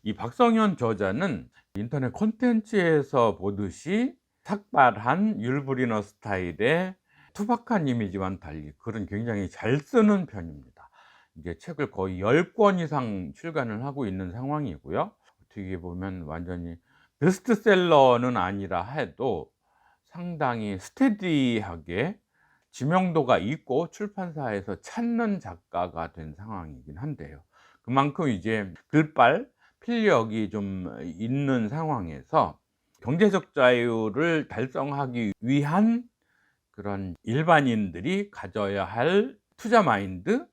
이 박성현 저자는 인터넷 콘텐츠에서 보듯이 삭발한 율브리너 스타일의 투박한 이미지와는 달리 글은 굉장히 잘 쓰는 편입니다. 이제 책을 거의 10권 이상 출간을 하고 있는 상황이고요. 어떻게 보면 완전히 베스트셀러는 아니라 해도 상당히 스테디하게 지명도가 있고 출판사에서 찾는 작가가 된 상황이긴 한데요. 그만큼 이제 글발 필력이 좀 있는 상황에서 경제적 자유를 달성하기 위한 그런 일반인들이 가져야 할 투자 마인드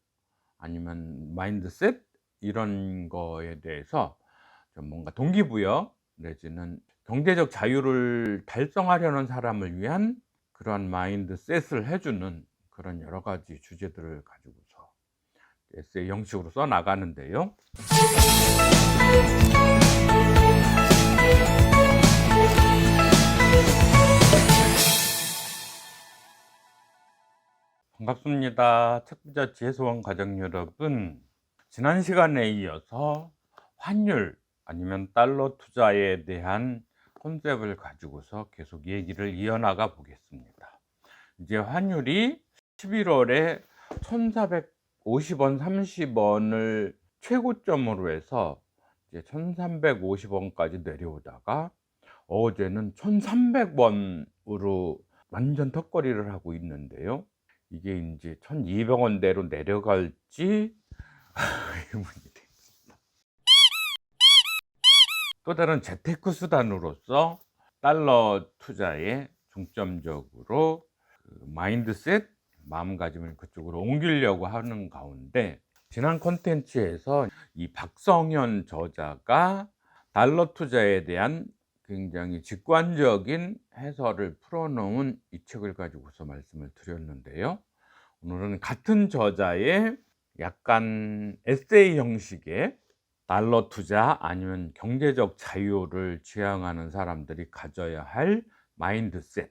아니면 마인드셋 이런 거에 대해서 좀 뭔가 동기부여 내지는 경제적 자유를 달성하려는 사람을 위한 그런 마인드셋을 해주는 그런 여러 가지 주제들을 가지고서 에세이 형식으로 써 나가는데요. 반갑습니다. 책부자 지혜소원 가족 여러분, 지난 시간에 이어서 환율 아니면 달러 투자에 대한 컨셉을 가지고서 계속 얘기를 이어나가 보겠습니다. 이제 환율이 11월에 1450원 30원을 최고점으로 해서 이제 1350원까지 내려오다가 어제는 1300원으로 완전 턱걸이를 하고 있는데요. 이게 이제 1200원대로 내려갈지 의문이 됩니다. 또 다른 재테크 수단으로서 달러 투자에 중점적으로 마인드셋, 마음가짐을 그쪽으로 옮기려고 하는 가운데 지난 콘텐츠에서 이 박성현 저자가 달러 투자에 대한 굉장히 직관적인 해설을 풀어놓은 이 책을 가지고서 말씀을 드렸는데요. 오늘은 같은 저자의 약간 에세이 형식의 달러 투자 아니면 경제적 자유를 지향하는 사람들이 가져야 할 마인드셋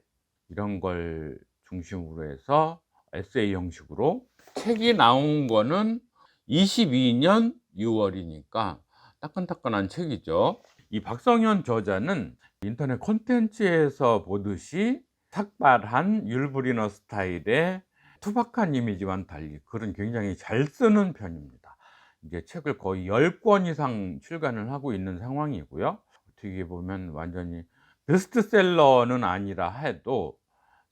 이런 걸 중심으로 해서 에세이 형식으로 책이 나온 거는 22년 6월이니까 따끈따끈한 책이죠. 이 박성현 저자는 인터넷 콘텐츠에서 보듯이 삭발한 율브리너 스타일의 투박한 이미지와는 달리 글은 굉장히 잘 쓰는 편입니다. 이제 책을 거의 10권 이상 출간을 하고 있는 상황이고요. 어떻게 보면 완전히 베스트셀러는 아니라 해도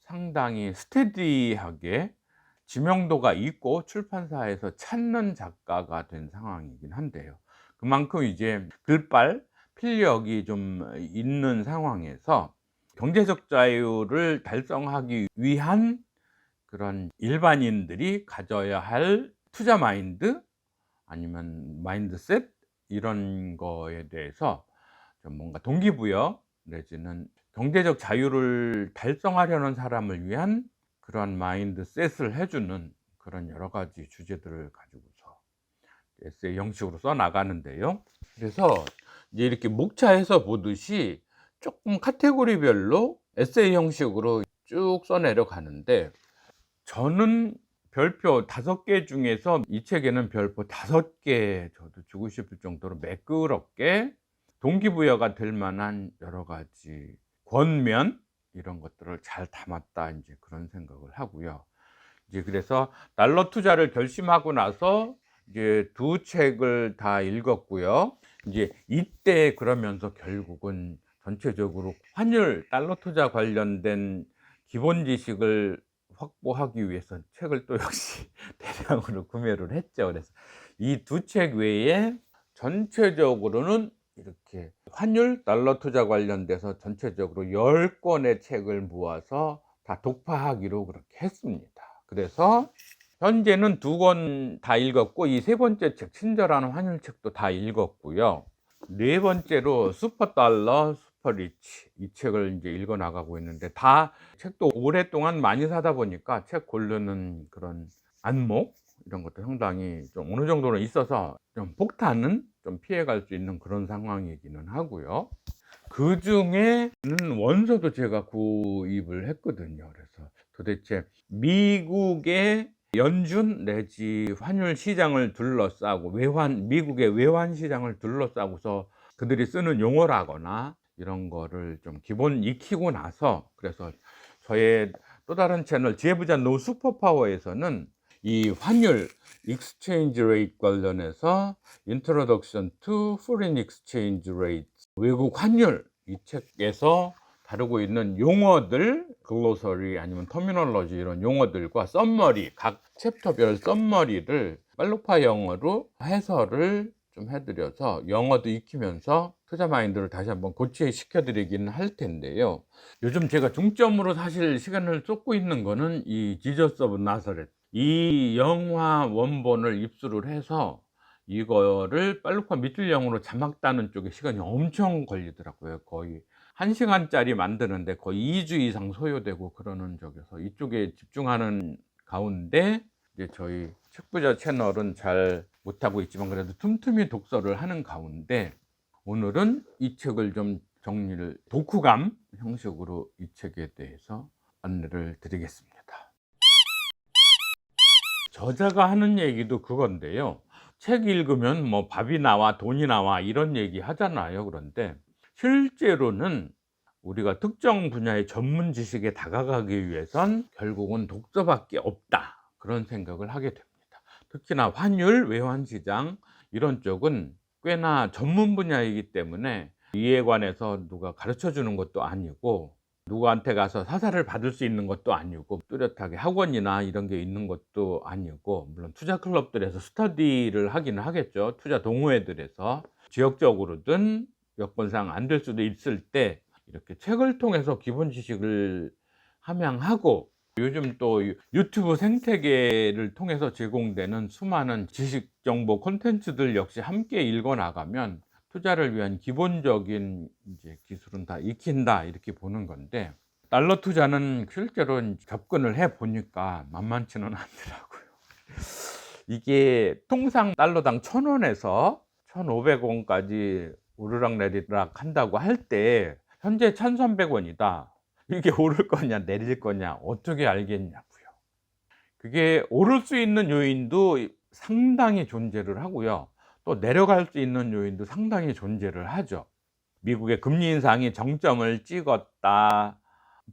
상당히 스테디하게 지명도가 있고 출판사에서 찾는 작가가 된 상황이긴 한데요. 그만큼 이제 글발 필력이 좀 있는 상황에서 경제적 자유를 달성하기 위한 그런 일반인들이 가져야 할 투자 마인드 아니면 마인드셋 이런 거에 대해서 좀 뭔가 동기부여 내지는 경제적 자유를 달성하려는 사람을 위한 그런 마인드셋을 해주는 그런 여러 가지 주제들을 가지고서 에세이 형식으로 써 나가는데요. 그래서 이제 이렇게 목차해서 보듯이 조금 카테고리별로 에세이 형식으로 쭉 써 내려가는데 저는 별표 5개 중에서 이 책에는 별표 5개 저도 주고 싶을 정도로 매끄럽게 동기부여가 될 만한 여러 가지 권면 이런 것들을 잘 담았다 이제 그런 생각을 하고요. 이제 그래서 달러 투자를 결심하고 나서 이제 두 책을 다 읽었고요. 이제 이때 그러면서 결국은 전체적으로 환율 달러 투자 관련된 기본 지식을 확보하기 위해서 책을 또 역시 대량으로 구매를 했죠. 그래서 이 두 책 외에 전체적으로는 이렇게 환율 달러 투자 관련돼서 전체적으로 10권의 책을 모아서 다 독파하기로 그렇게 했습니다. 그래서 현재는 2권 다 읽었고 이 세 번째 책 친절한 환율 책도 다 읽었고요. 네 번째로 슈퍼달러 슈퍼리치 이 책을 이제 읽어 나가고 있는데 다 책도 오랫동안 많이 사다 보니까 책 고르는 그런 안목 이런 것도 상당히 좀 어느 정도는 있어서 좀 폭탄은 좀 피해갈 수 있는 그런 상황이기는 하고요. 그 중에는 원서도 제가 구입을 했거든요. 그래서 도대체 미국의 연준 내지 환율 시장을 둘러싸고 미국의 외환 시장을 둘러싸고서 그들이 쓰는 용어라거나 이런 거를 좀 기본 익히고 나서, 그래서 저의 또 다른 채널 지혜부자 노 슈퍼파워에서는 이 환율 익스체인지 레이트 관련해서 Introduction to Foreign Exchange Rates, 외국 환율, 이 책에서 다루고 있는 용어들, 글로서리 아니면 터미널러지 이런 용어들과 썸머리, 각 챕터별 썸머리를 빨로파 영어로 해설을 좀 해드려서 영어도 익히면서 투자 마인드를 다시 한번 고치시켜 드리긴 할 텐데요. 요즘 제가 중점으로 사실 시간을 쏟고 있는 거는 이 지저스 오브 나사렛, 이 영화 원본을 입수를 해서 이거를 빨로파 밑줄 영어로 자막 따는 쪽에 시간이 엄청 걸리더라고요. 거의 1시간짜리 만드는데 거의 2주 이상 소요되고 그러는 쪽에서 이쪽에 집중하는 가운데 이제 저희 책부자 채널은 잘 못하고 있지만 그래도 틈틈이 독서를 하는 가운데 오늘은 이 책을 좀 정리를 독후감 형식으로 이 책에 대해서 안내를 드리겠습니다. 저자가 하는 얘기도 그건데요. 책 읽으면 뭐 밥이 나와 돈이 나와 이런 얘기 하잖아요. 그런데 실제로는 우리가 특정 분야의 전문 지식에 다가가기 위해선 결국은 독서밖에 없다, 그런 생각을 하게 됩니다. 특히나 환율, 외환시장 이런 쪽은 꽤나 전문 분야이기 때문에 이에 관해서 누가 가르쳐 주는 것도 아니고 누구한테 가서 사사를 받을 수 있는 것도 아니고 뚜렷하게 학원이나 이런 게 있는 것도 아니고, 물론 투자 클럽들에서 스터디를 하기는 하겠죠. 투자 동호회들에서 지역적으로든 여건상 안 될 수도 있을 때 이렇게 책을 통해서 기본 지식을 함양하고, 요즘 또 유튜브 생태계를 통해서 제공되는 수많은 지식 정보 콘텐츠들 역시 함께 읽어 나가면 투자를 위한 기본적인 이제 기술은 다 익힌다, 이렇게 보는 건데, 달러 투자는 실제로 접근을 해 보니까 만만치는 않더라고요. 이게 통상 달러당 1,000원에서 1,500원까지 오르락내리락 한다고 할 때 현재 1,300원이다. 이게 오를 거냐 내릴 거냐 어떻게 알겠냐고요. 그게 오를 수 있는 요인도 상당히 존재를 하고요. 또 내려갈 수 있는 요인도 상당히 존재를 하죠. 미국의 금리 인상이 정점을 찍었다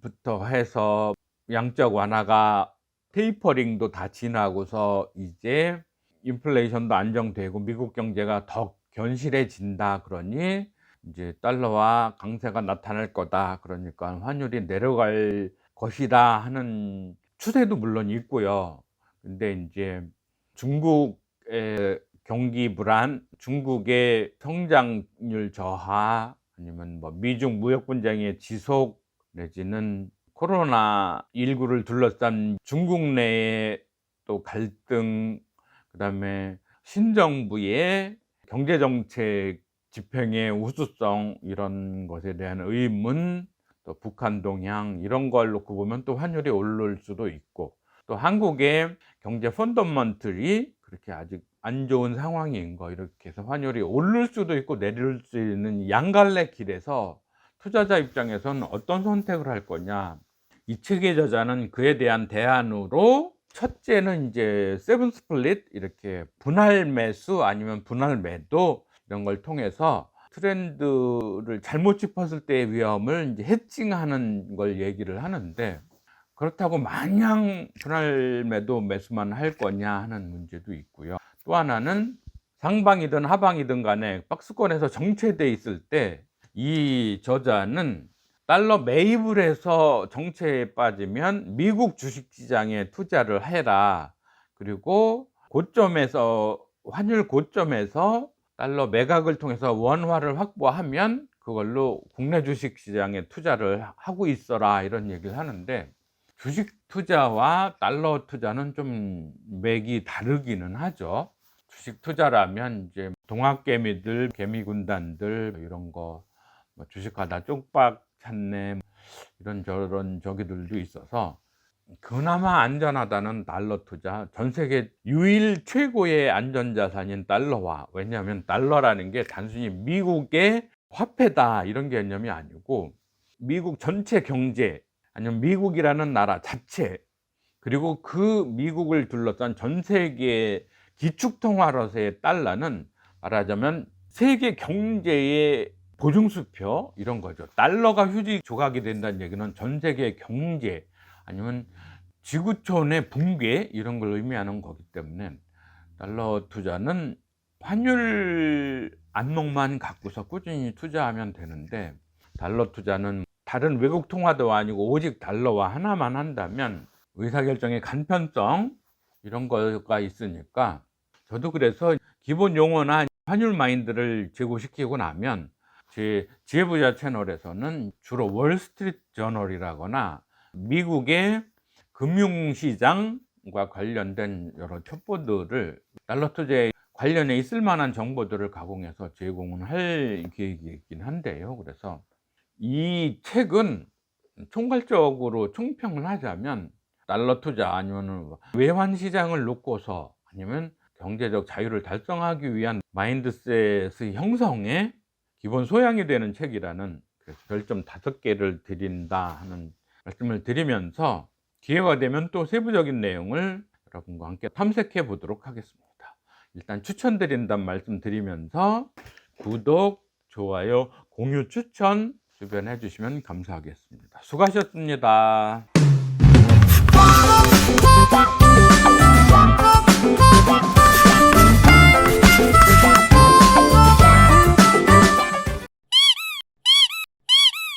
부터 해서 양적 완화가 테이퍼링도 다 지나고서 이제 인플레이션도 안정되고 미국 경제가 더 견실해진다, 그러니 이제 달러와 강세가 나타날 거다, 그러니까 환율이 내려갈 것이다 하는 추세도 물론 있고요. 근데 이제 중국의 경기 불안, 중국의 성장률 저하, 아니면 뭐 미중 무역 분쟁의 지속, 내지는 코로나19를 둘러싼 중국 내의 또 갈등, 그다음에 신정부의 경제정책 집행의 우수성, 이런 것에 대한 의문, 또 북한 동향 이런 걸 놓고 보면 또 환율이 오를 수도 있고, 또 한국의 경제 펀더먼털이 그렇게 아직 안 좋은 상황인 거, 이렇게 해서 환율이 오를 수도 있고 내릴 수 있는 양갈래 길에서 투자자 입장에서는 어떤 선택을 할 거냐. 이 책의 저자는 그에 대한 대안으로 첫째는 이제 세븐 스플릿, 이렇게 분할 매수 아니면 분할 매도 이런 걸 통해서 트렌드를 잘못 짚었을 때의 위험을 이제 해칭하는 걸 얘기를 하는데, 그렇다고 마냥 분할 매도 매수만 할 거냐 하는 문제도 있고요. 또 하나는 상방이든 하방이든 간에 박스권에서 정체돼 있을 때 이 저자는 달러 매입을 해서 정체에 빠지면 미국 주식시장에 투자를 해라, 그리고 고점에서, 환율 고점에서 달러 매각을 통해서 원화를 확보하면 그걸로 국내 주식시장에 투자를 하고 있어라, 이런 얘기를 하는데, 주식 투자와 달러 투자는 좀 맥이 다르기는 하죠. 주식 투자라면 이제 동학개미들, 개미군단들 이런 거 뭐 주식하다 쪽박 찾네 이런 저런 저기들도 있어서 그나마 안전하다는 달러 투자, 전 세계 유일 최고의 안전자산인 달러화. 왜냐하면 달러라는 게 단순히 미국의 화폐다 이런 개념이 아니고 미국 전체 경제, 아니면 미국이라는 나라 자체, 그리고 그 미국을 둘러싼 전 세계 기축통화로서의 달러는 말하자면 세계 경제의 보증수표 이런 거죠. 달러가 휴지 조각이 된다는 얘기는 전 세계 경제 아니면 지구촌의 붕괴 이런 걸 의미하는 거기 때문에 달러 투자는 환율 안목만 갖고서 꾸준히 투자하면 되는데, 달러 투자는 다른 외국 통화도 아니고 오직 달러와 하나만 한다면 의사결정의 간편성 이런 거가 있으니까, 저도 그래서 기본 용어나 환율 마인드를 제고시키고 나면 제 지혜부자 채널에서는 주로 월스트리트 저널이라거나 미국의 금융시장과 관련된 여러 첩보들을 달러 투자에 관련해 있을 만한 정보들을 가공해서 제공을 할 계획이긴 한데요. 그래서 이 책은 총괄적으로 총평을 하자면 달러 투자 아니면 외환 시장을 놓고서 아니면 경제적 자유를 달성하기 위한 마인드셋의 형성에 기본 소양이 되는 책이라는, 그래서 별점 5개를 드린다 하는 말씀을 드리면서 기회가 되면 또 세부적인 내용을 여러분과 함께 탐색해 보도록 하겠습니다. 일단 추천드린다는 말씀 드리면서 구독, 좋아요, 공유, 추천 주변에 해주시면 감사하겠습니다. 수고하셨습니다.